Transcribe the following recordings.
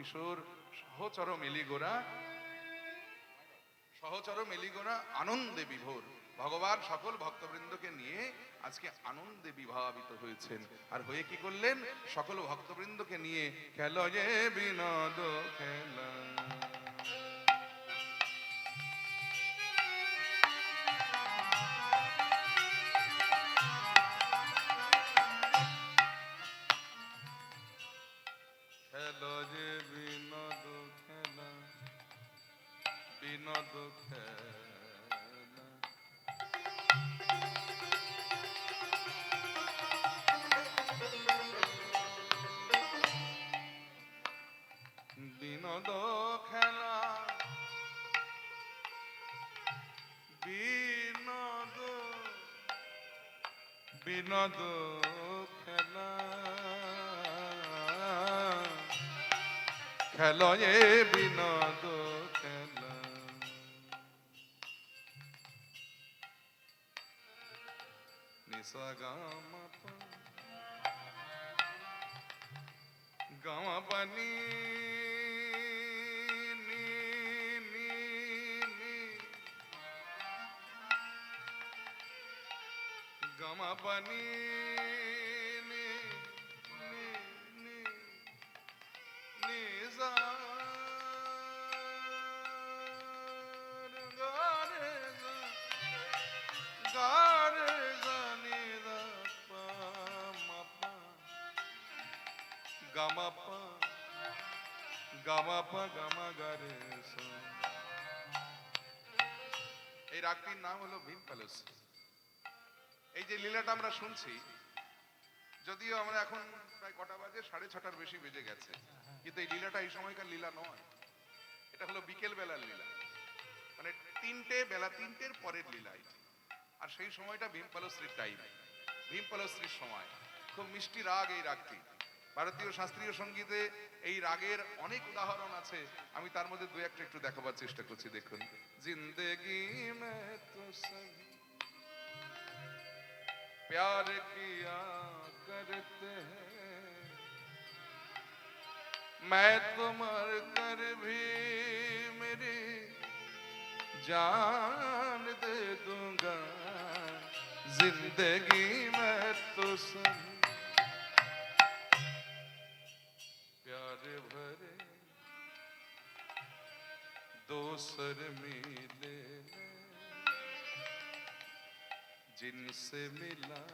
কিশোর সহচর মেলিগোরা আনন্দে বিভোর। ভগবান সকল ভক্তবৃন্দকে নিয়ে আজকে আনন্দে বিভাবিত হয়েছেন। আর হয়ে কি করলেন? সকল ভক্তবৃন্দকে নিয়ে খেলো যে বিনোদ খেলা। খেলো যে বিনোদ খেলা, বিনোদ খেলা। বিনোদ খেলা, বিনোদ, বিনোদ খেলা, খেলো এ বিনোদ খেলা। নিসা গামা পা গামা পানি নি নি নি গামা পানি নি নি নি নি সা গা রে গা রে সা নি দা পা মা পা গামা পা গামা পা গামা গা রে সা। এই রাগটির নাম হলো ভীম প্যালেস। এই যে লীলাটা আমরা শুনছি, যদিও আমরা এখন প্রায় কটা বাজে, 6:30 বেশি বেজে গেছে, কিন্তু এই লীলাটা এই সময়কার লীলা নয়। এটা হলো বিকেল বেলার লীলা, মানে বেলা 3টের পরের লীলা। আর সেই সময়টা ভীম প্যালেসের টাইম, ভীম প্যালেসের সময়। খুব মিষ্টি রাগ এই রাগটি। ভারতীয় শাস্ত্রীয় সঙ্গীতে এই রাগের অনেক উদাহরণ আছে। আমি তার মধ্যে দু একটা একটু দেখাবার চেষ্টা করছি। দেখুন, জিন্দেগি মে তো সবি प्यार किया करते हैं, मैं तो मर कर भी मेरी जान दे दूंगा, जिंदगी में तो सब प्यार भरे दोसर मिले, जिनसे मिला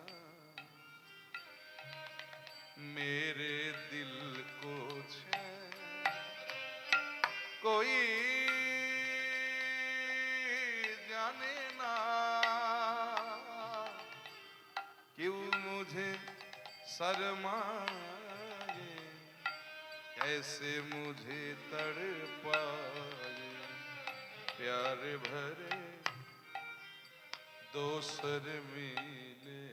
मेरे दिल को कोई जाने ना, क्यों मुझे शर्माए, कैसे मुझे तड़पाए, प्यार भरे दोसर मिले।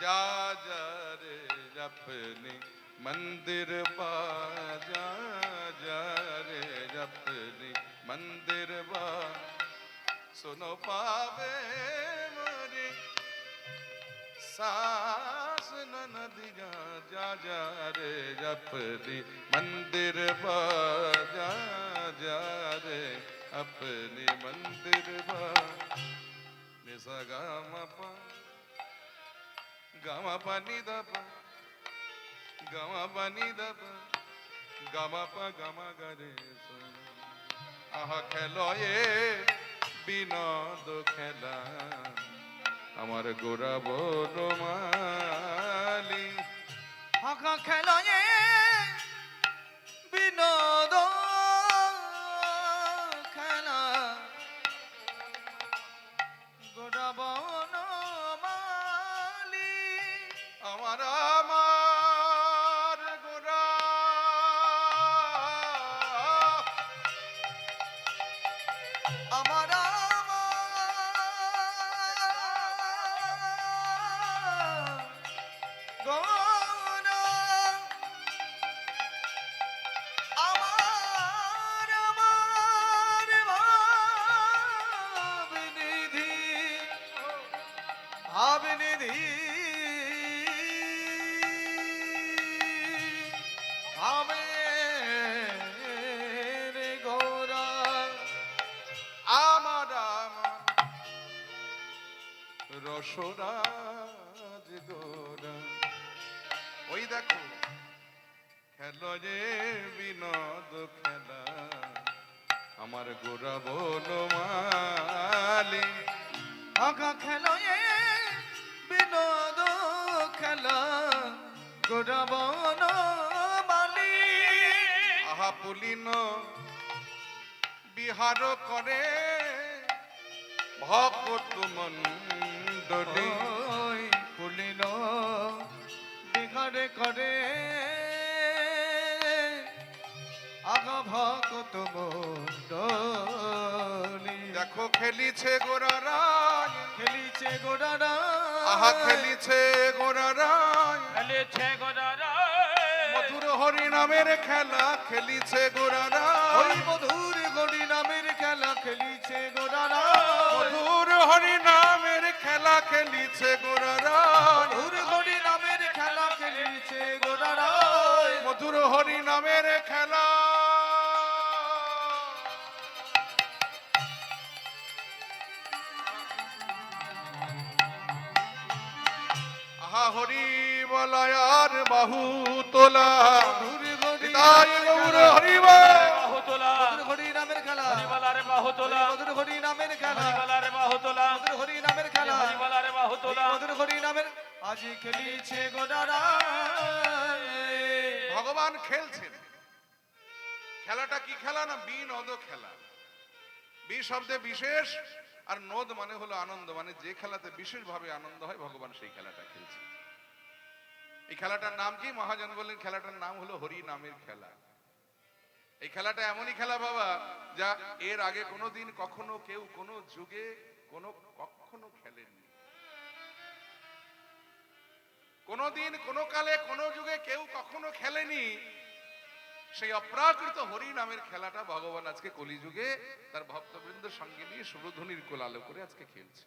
जा जा रे अपनी मंदिर पा, जा जा रे अपनी मंदिर पा, सुनो पावे मोरी सास ननदिया, जा जा रे अपनी मंदिर पा, जा जा रे अपने मंदिर बा। निसा गामा पा गामा पानी दा पा गामा पानी दा पा गामा पा गामा गा रे सा। आहा खेलो ये বিনোদ খেলা, আমার গোরা বনমালী। আহা খেলো এ বিনোদ খেলা, গোরা বনমালী। আমার আমার গোরা আমার গোরা হংসরাজ গোরা। ওই দেখো খেলো যে বিনোদ খেলা আমার গোরা বনমালী। আগা খেলো এ বিনোদ খেলা গোরা বনমালী। আহা পুলিন বিহার করে ভক্ত মণ্ডলী। ওই পুলিন বিহারে করে আগা ভক্ত মণ্ডলী। দেখো খেলিছে গোরা রায়, খেলিছে গোড়ারা আহা খেলিছে গোরা রায়, খেলেছে গোদারা মধুর হরি নামের খেলা খেলিছে গোরা ওই রায়। মধুর গড়ি নামের খেলা খেলিছে গোড়ারা মধুর হরি নামের খেলা খেলিছে গোরা রায়। মধুর গড়ি নামের খেলা খেলিছে গোড়ারা মধুর হরি নামের খেলা। আহা হরি বলয়ার বাহু তোলা। মধুর গড়ি তাই গৌর হরিবা। বাহুতোলা মধুর গড়ি নামের খেলা হরিবালারে বাহুতোলা মধুর গড়ি নামের খেলা হরিবালারে বাহুতোলা মধুর হরি নামের খেলা হরিবালারে বাহুতোলা মধুর হরি নামের আজি খেলিছে গোড়ারা। ভগবান খেলছেন। খেলাটা কি খেলা না বিনোদ খেলা। বি শব্দে বিশেষ আর নদ মানে হলো আনন্দ, মানে যে খেলাতে বিশেষভাবে আনন্দ হয় ভগবান সেই খেলাটা খেলছে। এই খেলাটার নাম কি? মহাজন বললেন খেলাটার নাম হলো হরি নামের খেলা। এই খেলাটা এমনই খেলা বাবা যা এর আগে কোনোদিন কখনো কেউ কোনো যুগে কখনো খেলেননি। কোনোদিন কোনো কালে কোনো যুগে কেউ কখনো খেলেনি। সেই অপ্রাকৃত হরি নামের খেলাটা ভগবান আজকে কলিযুগে তার ভক্তবৃন্দের সঙ্গে নিয়ে সুরধ্বনির কোলাহল করে আজকে খেলছে।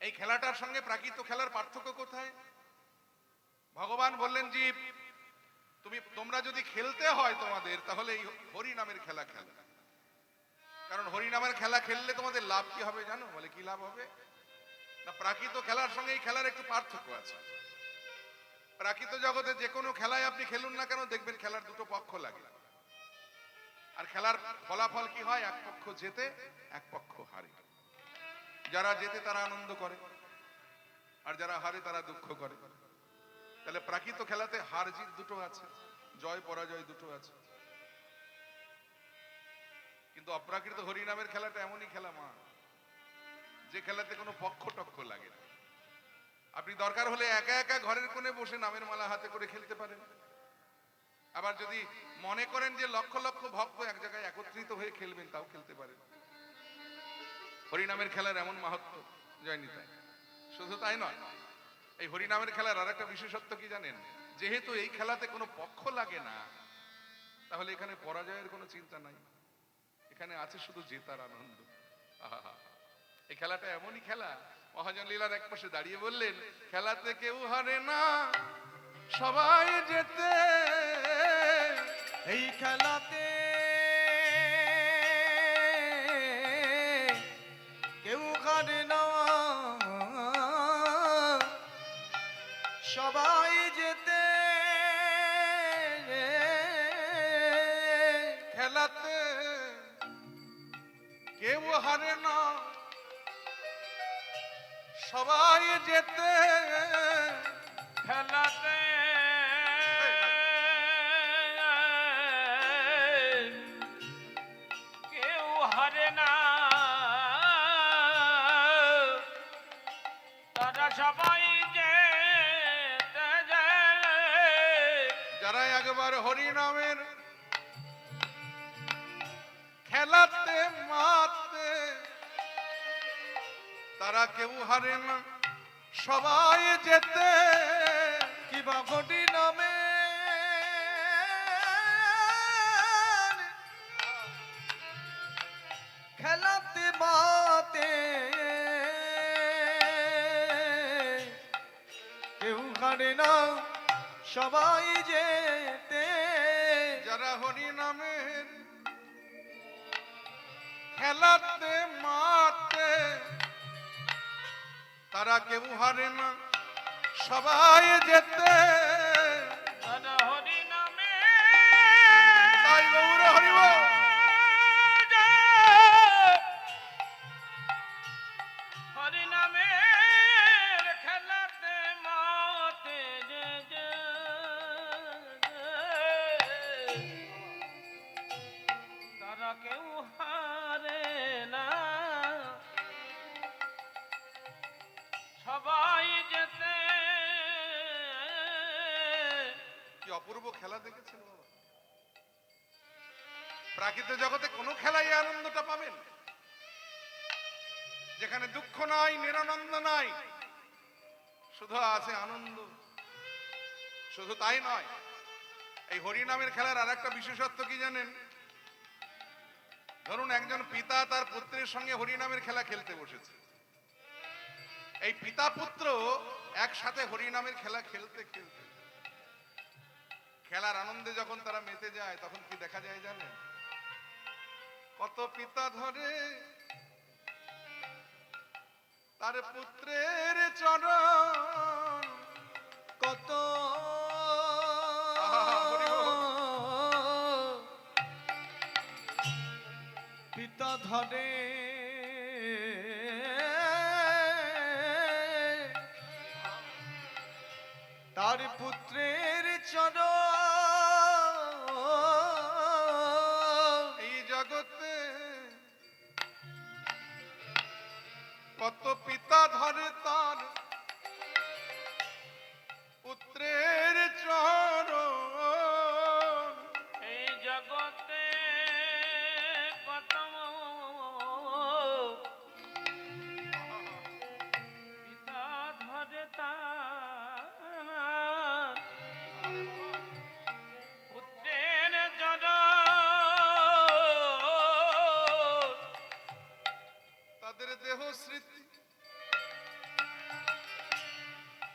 এই খেলাটার সঙ্গে প্রাকৃত খেলার পার্থক্য কোথায়? ভগবান বললেন যে তোমরা যদি খেলতে হয় তোমাদের, তাহলে এই হরি নামের খেলা খেলো। কারণ হরি নামের খেলা খেললে তোমাদের লাভ কি হবে জানো? বলে কি লাভ হবে না, প্রাকৃত খেলার সঙ্গে এই খেলার একটু পার্থক্য আছে। প্রাকৃত জগতে যে কোনো খেলায় আপনি খেলুন না কেন, দেখবেন খেলার দুটো পক্ষ লাগে। আর খেলার ফলাফল কি হয়? এক পক্ষ জেতে, এক পক্ষ হারে। যারা জেতে তারা আনন্দ করে, আর যারা হারে তারা দুঃখ করে। তাহলে প্রাকৃত খেলাতে হার জিত দুটো আছে, জয় পরাজয় দুটো আছে। কিন্তু অপ্রাকৃত হরি নামের খেলাটা এমনই খেলা মা, যে খেলাতে কোনো পক্ষ টক্ষ লাগে না। আপনি দরকার হলে একা একা ঘরের কোণে বসে নামের মালা হাতে করে খেলতে পারেন। আবার যদি মনে করেন যে লক্ষ লক্ষ ভক্ত এক জায়গায় একত্রিত হয়ে খেলবেন, তাও খেলতে পারেন। হরিনামের খেলার এমন মাহাত্ম্য জয়নিতাই। শুধু তাই নয়, এই হরিনামের খেলার আর একটা বিশেষত্ব কি জানেন? যেহেতু এই খেলাতে কোনো পক্ষ লাগে না, তাহলে এখানে পরাজয়ের কোনো চিন্তা নাই। এখানে আছে শুধু জেতার আনন্দ। আহা, এই খেলাটা এমনই খেলা, মহাজন লীলার এক পাশে দাঁড়িয়ে বললেন, খেলাতে কেউ হারে না, সবাই যেতে। এই খেলাতে কেউ হারে না, সবাই যেতে। খেলাতে কেউ হারে না, সবাই যেতে। খেলাতে কেউ হারে না, তারা সবাই যেতে যায়। যারা একবার হরি নামের খেলাতে মাতে, তারা কেউ হারে না, সবাই যেতে। কিবা ঘটি নামে খেলাতে মাতে কেউ হারে না, সবাই যেতে। যারা হরি নামের খেলাতে মাতে, তারা কেউ হারে না সবাই যেতে দাদা হরি নামে তাই গৌর হরিব হরি নামে খেলাতে মাতে তারা কেউ হারে না সবাই যেতে কি অপূর্ব খেলা দেখেছেন বাবা। প্রাকৃতিক জগতে কোনো খেলাই এই আনন্দটা পাবেন যেখানে দুঃখ নাই নিরানন্দ নাই শুধু আছে আনন্দ। শুধু তাই নয়, এই হরিনামের খেলার আর একটা বিশেষত্ব কি জানেন? ধরুন একজন পিতা তার পুত্রের সঙ্গে হরিনামের খেলা খেলতে বসেছে। এই পিতা পুত্র একসাথে হরিনামের খেলা খেলতে খেলতে খেলার আনন্দে যখন তারা মেতে যায় তখন কি দেখা যায় জানেন? কত পিতা ধরে তার পুত্রের চরণ, কত হরি বল। পিতা ধরে তার পুত্রের চরণ। এই জগতে কত পিতা ধরে তার পুত্রের চরণ। এই জগতে কত পিতা ধরে তার পুত্রের চরণ। তাদের দেহ স্মৃতি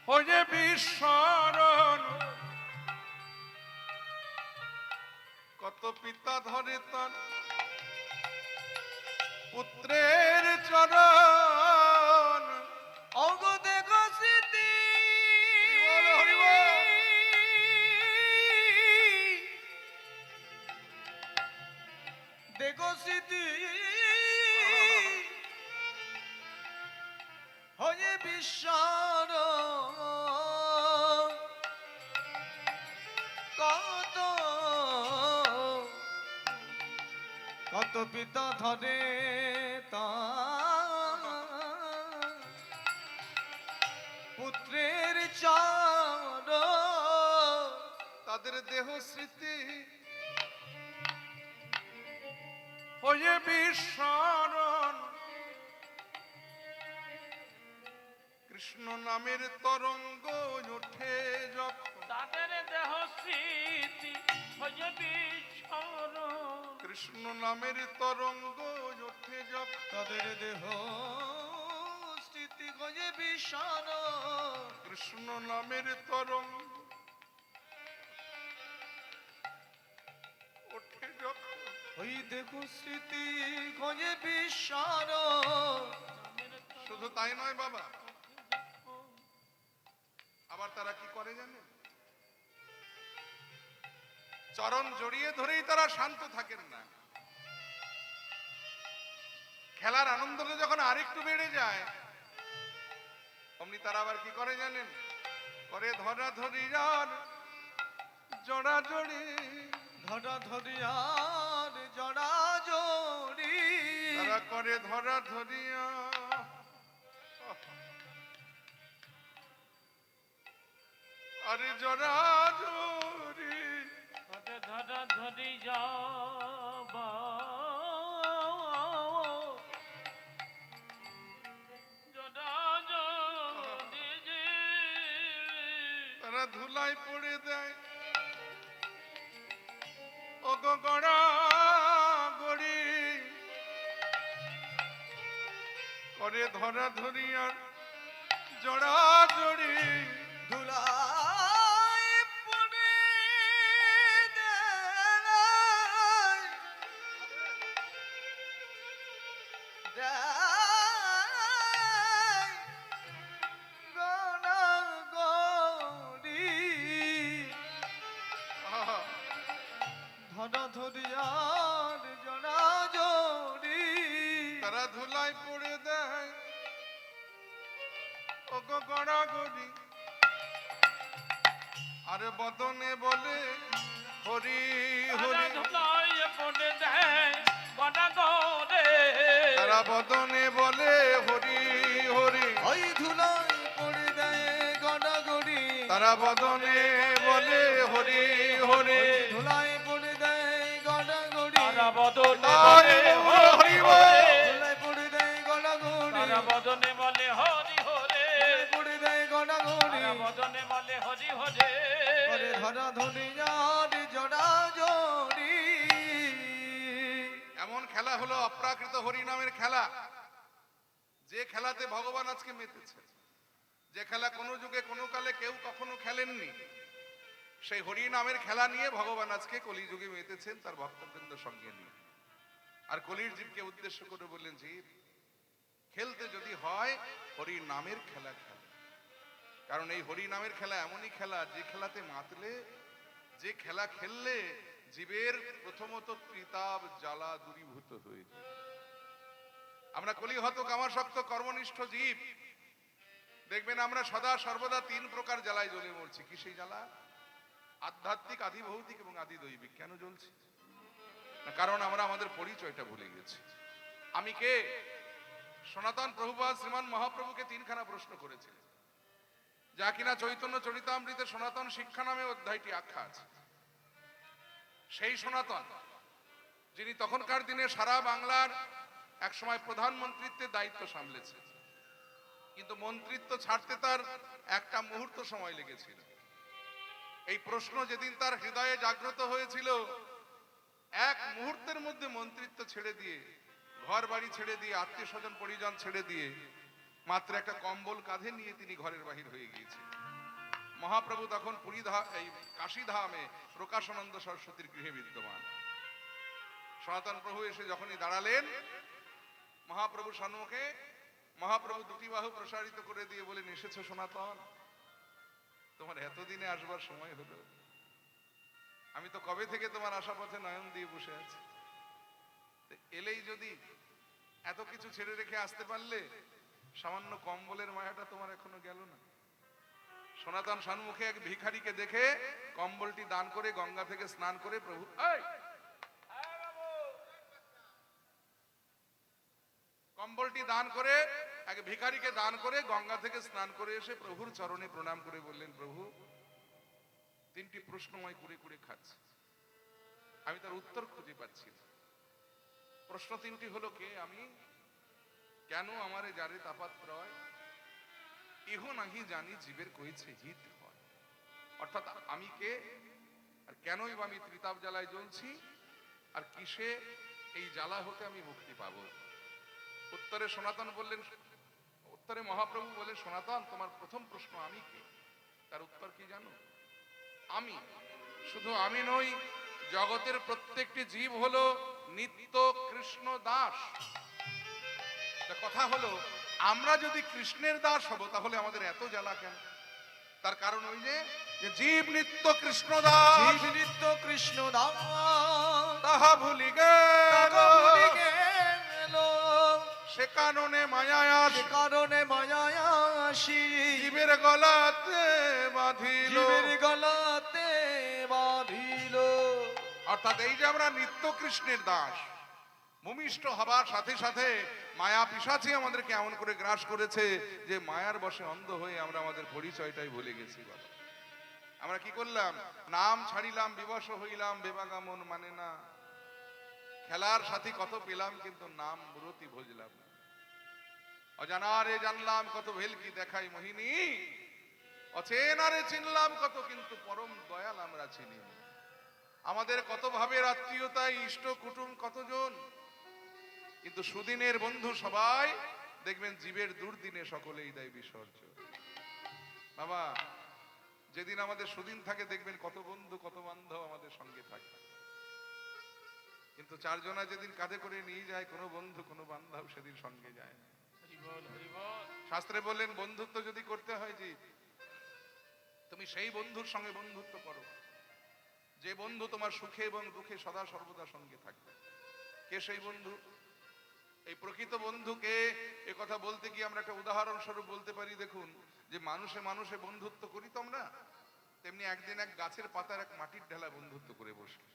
হয়ে বিস্মরণ। কত পিতা ধরে তার পুত্রের চরণ। অঙ্গ দেখো স্মৃতি হরি বল, হরি বল। দেখো স্মৃতি হয়ে বিস্মরণ। কত কত পিতা ধরে তার পুত্রের চরণ। তাদের দেহ স্মৃতি হয়ে বিস্মরণ। কৃষ্ণ নামের তরঙ্গ ওঠে যখন, তাদের দেহ স্মৃতি হয়ে বিস্মরণ। কৃষ্ণ নামের তরঙ্গ ওঠে যখন, তাদের দেহ স্থিতি গজে বিষাণ। কৃষ্ণ নামের তরঙ্গ ওঠে যখন। ওই দেখো স্মৃতি গজে বিষাণ। শুধু তাই নয় বাবা, আবার তারা কি করে জানেন? চরণ জড়িয়ে ধরেই তারা শান্ত থাকেন না। খেলার আনন্দটা যখন আরেকটু বেড়ে যায় অমনি তারা আবার কি করে জানেন? করে ধরা ধরি আর জড়া জড়ি। ধরা ধরিয়ার জড়া জড়ি। তারা করে ধরা ধরিয়া আরে জড়া জড়ি। তাদের ধরা ধরি যাবা জড়া জড়ি যে। তারা ধুলাই পড়ে দেয় ও গো গড়া গড়ি। করে ধরা ধরি আর জড়া জড়ি। ধুলাই পড়ে দেয় ধরা ধরিয়ার জড়া জড়ি তারা ধুলায় পড়ে দেয় ও গো গড়াগড়ি, আরে বদনে বলে হরি হরি, ধুলাই পড়ে দেয় গড়া গড়ে, তারা বদনে বলে হরি হরি, ওই ধুলাই পড়ে দেয় গড়া গড়ি তারা বদনে বলে হরি হরি, ধুলাই পড়ে দেয় গড়া গড়ি তারা বদনে হরি বলে হরি হরি বল। হরে, ধুলাই পড়ে দেয় গড়া গড়ি তারা বদনে বলে হরি হরে, পড়ে দেয় গড়া গড়ি তারা বদনে বলে হরি হরে, ওরে ধরা ধরিয়ার জড়া জড়ি এমন খেলা হলো অপ্রাকৃত হরি নামের খেলা, যে খেলাতে ভগবান আজকে মেতেছে, যে খেলা কোনো যুগে কোনো কালে কেউ কখনো খেলেননি, সেই হরি নামের খেলা নিয়ে ভগবান আজকে কলিযুগে মেতেছেন তার ভক্তবৃন্দ সঙ্গে নিয়ে। আর কলির জীবকে উদ্দেশ্য করে বললেন, জীব খেলতে যদি হয় হরি নামের খেলা খেলা, কারণ এই হরি নামের খেলা এমনই খেলা যে খেলাতে মাতলে, যে খেলা খেললে জীবের প্রথমত ত্রিতাপ জ্বালা দূরীভূত হয়ে যায়। আমরা কলিহত কামাসক্ত কর্মনিষ্ঠ জীব, দেখবেন আমরা সদা সর্বদা তিন প্রকার জ্বালায় জ্বলে মরছি। কি সেই জ্বালা? আধ্যাত্মিক, আদি ভৌতিক এবং আদি দৈবিক। কেন জ্বলছি? না, কারণ আমরা আমাদের পরিচয়টা ভুলে গেছি। আমি কে? সনাতন প্রভুপাদ শ্রীমান মহাপ্রভুকে তিনখানা প্রশ্ন করেছিলেন, যা কিনা চৈতন্য চরিতামৃতে সনাতন শিক্ষা নামে অধ্যায়টি আখ্যা আছে। সেই সনাতন যিনি তখনকার দিনে সারা বাংলার এক সময় প্রধানমন্ত্রীত্বের দায়িত্ব সামলেছে, কিন্তু মন্ত্রিত্ব ছাড়তে তার একটা মুহূর্ত সময় লেগেছিল। এই প্রশ্ন যেদিন তার হৃদয়ে জাগ্রত হয়েছিল, এক মুহূর্তের মধ্যে মন্ত্রিত্ব ছেড়ে দিয়ে, ঘর বাড়ি ছেড়ে দিয়ে, আত্মীয় স্বজন পরিজন ছেড়ে দিয়ে, মাত্র একটা কম্বল কাঁধে নিয়ে তিনি ঘরের বাহির হয়ে গিয়েছেন। মহাপ্রভু তখন এই কাশীধামে প্রকাশানন্দ সরস্বতীর গৃহে বিদ্যমান। সনাতন প্রভু এসে যখনই দাঁড়ালেন মহাপ্রভু সম্মুখে, মহাপ্রভু দুটি বাহু প্রসারিত করে দিয়ে বলেন, এসেছো সনাতন, তোমার এতদিনে আসবার সময় হলো। আমি তো কবে থেকে তোমার আশা পথে নয়ন দিয়ে বসে আছি, এলেই যদি এত কিছু ছেড়ে রেখে আসতে পারলে, সামান্য কম্বলের মায়াটা তোমার এখনো গেল না। সনাতন সম্মুখে এক ভিখারিকে দেখে কম্বলটি দান করে গঙ্গা থেকে স্নান করে প্রভু কম্বলটি দান করে এক ভিখারিকে দান করে গঙ্গা থেকে স্নান করে এসে প্রভুর চরণে প্রণাম করে বললেন, প্রভু তিনটি প্রশ্ন আমায় করে করে খাচ্ছে, আমি তার উত্তর খুঁজে পাচ্ছি না। প্রশ্ন তিনটি হলো, কে আমি, কেন আমারে যারে তাপাত্রয়, ইহ নাহি জানি জীবের কইছে হিত হয়। অর্থাৎ আমি কে, আর কেনই বা আমি ত্রিতাপ জ্বালায় জ্বলছি, আর কিসে এই জ্বালা হতে আমি মুক্তি পাবো। উত্তরে সনাতন বললেন, উত্তরে মহাপ্রভু বলেন, সনাতন তোমার প্রথম প্রশ্ন আমি কে, তার উত্তর কি জানো? আমি, শুধু আমি নই, জগতের প্রত্যেকটি জীব হলো নিত্য কৃষ্ণ দাস। কথা হলো, আমরা যদি কৃষ্ণের দাস হব তাহলে আমাদের এত জ্বালা কেন? তার কারণ ওই যে জীব নিত্য কৃষ্ণ দাস, জীব নিত্য কৃষ্ণ দাস তাহা ভুলি গেল, সে কারণে মায়ায়, সে কারণে মায়ায় আসি জীবের গলাতে বাঁধিল, জীবের গলাতে বাঁধিল। অর্থাৎ এই যে আমরা নিত্য কৃষ্ণের দাস, ভূমিষ্ঠ হবার সাথে সাথে মায়া পিশাচি আমাদেরকে এমন করে গ্রাস করেছে যে মায়ার বশে অন্ধ হয়ে আমরা আমাদের পরিচয়টাই ভুলে গেছি। বাবা, আমরা কি করলাম? নাম ছাড়িলাম, বিবশ হইলাম, বেবাগামন মানে না। খেলার সাথী কত পেলাম, কিন্তু নাম ব্রতি ভজলাম না। অজানারে জানলাম কত ভেলকি দেখাই মোহিনী, অচেনারে চিনলাম কত, কিন্তু পরম দয়াল আমরা চিনি। আমাদের কত ভাবের আত্মীয়তায় ইষ্ট কুটুম কতজন, কিন্তু সুদিনের বন্ধু সবাই দেখবেন জীবের দুর্দিনে সকলেই দেয় বিসর্জন। বাবা, যেদিন আমাদের সুদিন থাকে দেখবেন কত বন্ধু কত বান্ধব আমাদের সঙ্গে থাকে, কিন্তু চারজনা যেদিন কাঁধে করে নিয়ে যায় কোনো বন্ধু কোনো বান্ধব সেদিন সঙ্গে যায় না। শাস্ত্রে বললেন, বন্ধুত্ব যদি করতে হয় যে তুমি সেই বন্ধুর সঙ্গে বন্ধুত্ব করো যে বন্ধু তোমার সুখে এবং দুঃখে সদা সর্বদা সঙ্গে থাকবে। কে সেই বন্ধু? এই প্রকৃত বন্ধুকে এ কথা বলতে গিয়ে আমরা একটা উদাহরণ স্বরূপ বলতে পারি। দেখুন, যে মানুষে মানুষে বন্ধুত্ব করি তো আমরা, তেমনি একদিন এক গাছের পাতার এক মাটির ঢেলা বন্ধুত্ব করে বসলো।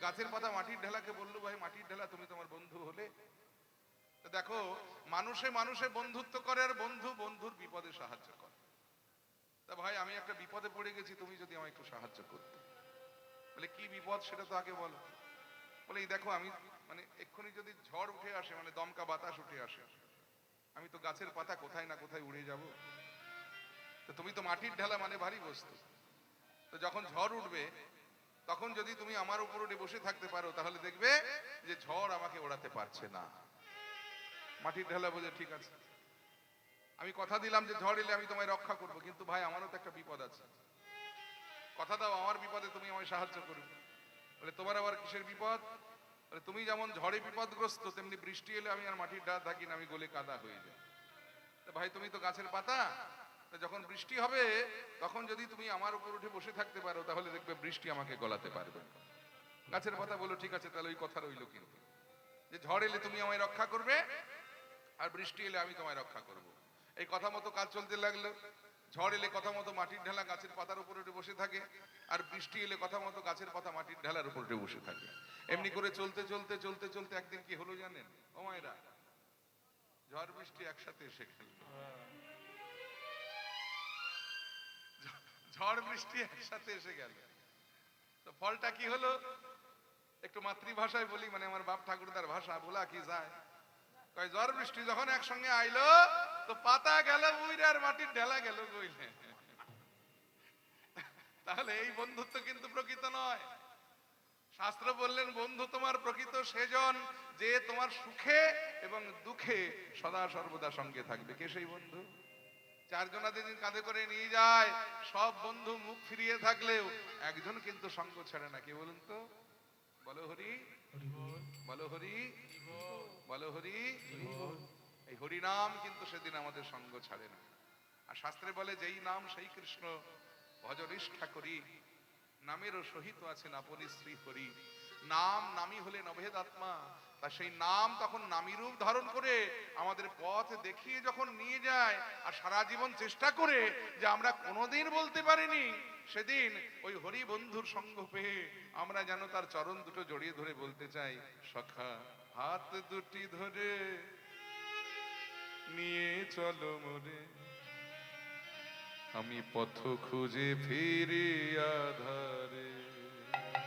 গাছের পাতা মাটির ঢেলাকে বললো, ভাই মাটির ঢেলা, তুমি তোমার বন্ধু হলে? তো দেখো, মানুষে মানুষে বন্ধুত্ব করে আর বন্ধু বন্ধুর বিপদে সাহায্য করে। তা ভাই, আমি একটা বিপদে পড়ে গেছি, তুমি যদি আমায় একটু সাহায্য করতে। বলে কি বিপদ সেটা তো আগে বলো। বলে এই দেখো, আমি মানে এক্ষুনি যদি ঝড় উঠে আসে, মানে দমকা বাতাস উঠে আসে, আমি তো গাছের পাতা কোথায় না কোথায় উড়ে যাব। তো তুমি তো মাটির ঢেলা, মানে ভারী বস্তু। তো যখন ঝড় উঠবে, তখন যদি তুমি আমার উপর উঠে বসে থাকতে পারো, তাহলে দেখবে যে ঝড় আমাকে ওড়াতে পারছে না। মাটির ঢেলা বলে ঠিক আছে, আমি কথা দিলাম যে ঝড় এলে আমি তোমায় রক্ষা করব, কিন্তু ভাই আমারও তো একটা বিপদ আছে, কথা দাও আমার বিপদে তুমি আমায় সাহায্য করবে। বলে তোমার আবার কিসের বিপদ? বলে তুমি যেমন ঝড়ে বিপদগ্রস্ত, তেমনি বৃষ্টি এলে আমি আর মাটির ঢাল থাকি না, আমি গলে কাদা হয়ে যাই। তো ভাই তুমি তো গাছের পাতা, তো যখন বৃষ্টি হবে তখন যদি তুমি আমার উপর উঠে বসে থাকতে পারো, তাহলে দেখবে বৃষ্টি আমাকে গলাতে পারবে। গাছের পাতা বলো ঠিক আছে, তাহলে ওই কথা রইলো, কিন্তু যে ঝড় এলে তুমি আমায় রক্ষা করবে আর বৃষ্টি এলে আমি তোমায় রক্ষা করব। এই কথা মতো কাজ চলতে লাগলো। ঝড় এলে কথা মতো মাটির ঢেলা গাছের পাতার উপর উঠে বসে থাকে, আর বৃষ্টি এলে কথা মতো গাছের পাতা মাটির ঢেলার উপর উঠে বসে থাকে। এমনি করে চলতে চলতে চলতে চলতে একদিন কি হলো জানেন ও মায়েরা? ঝড় বৃষ্টি একসাথে এসে গেল। ঝড় বৃষ্টি একসাথে এসে গেল। তো ফলটা কি হলো? একটু মাতৃভাষায় বলি, মানে আমার বাপ ঠাকুরদার ভাষা, বলা কি যায়, কয় ঝড় বৃষ্টি যখন একসঙ্গে আইলো, তো পাতা গেল উইরে আর মাটির ঢেলা গেল গইলে। তাহলে এই বন্ধুত্ব কিন্তু প্রকৃত নয়। শাস্ত্র বললেন, বন্ধু তোমার প্রকৃত সেজন যে তোমার সুখে এবং দুঃখে সদা সর্বদা সঙ্গে থাকবে। কে সেই বন্ধু? চারজনা যেদিন কাঁধে করে নিয়ে যায়, সব বন্ধু মুখ ফিরিয়ে থাকলেও একজন কিন্তু সঙ্গ ছাড়ে না। কে বলুন তো? বলো হরি, বলো হরি, বলো হরি। এই হরি নাম কিন্তু সেদিন আমাদের সঙ্গ ছাড়ে না। আর শাস্ত্রে বলে, যেই নাম সেই কৃষ্ণ, ভজ নিষ্ঠা করি, নামেরও সহিত আছেন আপনি শ্রী হরি। নাম নামই হলেন অভেদ আত্মা। তা সেই নাম তখন নামী রূপ ধারণ করে আমাদের পথ দেখিয়ে যখন নিয়ে যায়, আর সারা জীবন চেষ্টা করে যে আমরা কোনোদিন বলতে পারিনি, সেদিন ওই হরি বন্ধুর সঙ্গ পেয়ে আমরা যেন তার চরণ দুটো জড়িয়ে ধরে বলতে চাই, সখা হাত দুটি ধরে নিয়ে চলো মোরে, আমি পথ খুঁজে ফিরে আধারে।